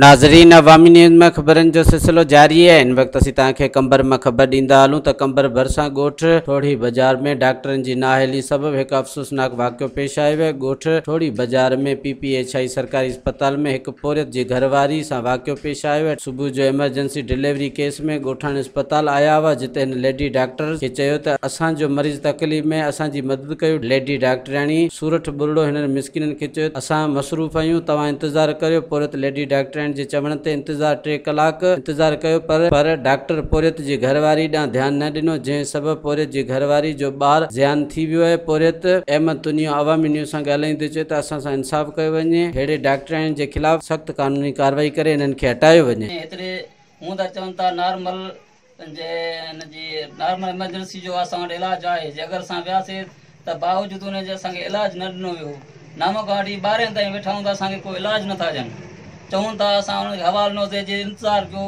नाज़रीन, अवामी न्यूज़ में ख़बरनि जो सिलसिलो जारी है। इन वक्त असीं तव्हांखे कंबर में ख़बर ॾींदा हलूं त कंबर भरिसां ॻोठ ठोड़ी बाज़ार में डॉक्टरनि जी नाअहली सबबि हिकु अफ़सोसनाक वाक़ियो पेश आयो आहे। ॻोठ ठोड़ी बाज़ार में PPHI सरकारी अस्पताल में हिकु पोरियत जी घरवारी सां वाक़ियो पेश आयो आहे। सुबुह जो एमरजेंसी डिलीवरी केस में ॻोठाणे अस्पताल आया हुआ, जिते हिन लेडी डॉक्टर खे चयो त असांजो मरीज़ तकलीफ़ में असांजी मदद कयो। लेडी डॉक्टराणी सूरठ बुरड़ो हिननि मिसकिननि खे चयो असां मसरूफ़ आहियूं, तव्हां इंतज़ारु करियो। पोरियत लेडी डॉक्टर जे चवण ते इंतजार 3 कलाक इंतजार कयो, पर डॉक्टर पोरियत जी घरवारी ॾांहुं ध्यानु न ॾिनो, जंहिं सबबि पोरियत जी घरवारी जो ॿार ज़ियान थी वियो आहे। पोरियत अहमद तुनियो अवामी न्यूज़ सां ॻाल्हाईंदे चयो त असां सां इंसाफ़ कयो वञे, अहिड़े डॉक्टरनि जे ख़िलाफ़ सख़्त कानूनी कार्रवाई करे हिननि खे हटायो वञे। एतिरे हूं त चवनि था नॉर्मल इमरजेंसी जो असां वटि इलाजु आहे, जे अगरि असां वियासीं त बावजूदि हुनजे असांखे इलाजु न ॾिनो वियो। नामो गाड़ी 12 ताईं वेठा हूंदा, असांखे कोई इलाजु नथा ॾियनि। चवनि था असां हुनखे हवालो न थिए, इंतज़ारु कयो,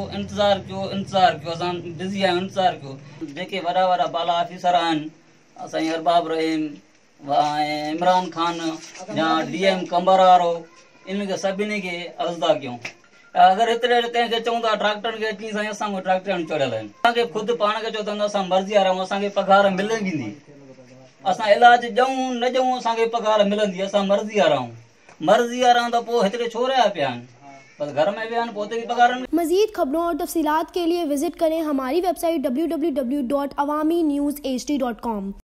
असां बिज़ी आहियूं, इंतज़ारु कयो। जेके वॾा वॾा बाला ऑफिसर आहिनि, असांजी अरबाब रहीम, इमरान खान या DM कंबर वारो, इनखे सभिनी खे अर्ज़दा कयूं। अगरि एतिरे कंहिंखे चऊं था डॉक्टरनि खे अची साईं असां डॉक्टरनि चढ़ियल आहिनि, असांखे ख़ुदि पाण खे चओ त असां मर्ज़ी वारा आहियूं, असांखे पघार मिले वेंदी। असां इलाजु ॾियूं न ॾियूं असांखे पघार मिलंदी, असां मर्ज़ी वारा आहियूं। मर्ज़ी वारा आहियूं त पोइ हिते छो रहिया पिया आहिनि, बस घर में भी पोते भी पगार। मज़ीद खबरों और तफसीलात के लिए विजिट करें हमारी वेबसाइट www.awamiNewsHD.com।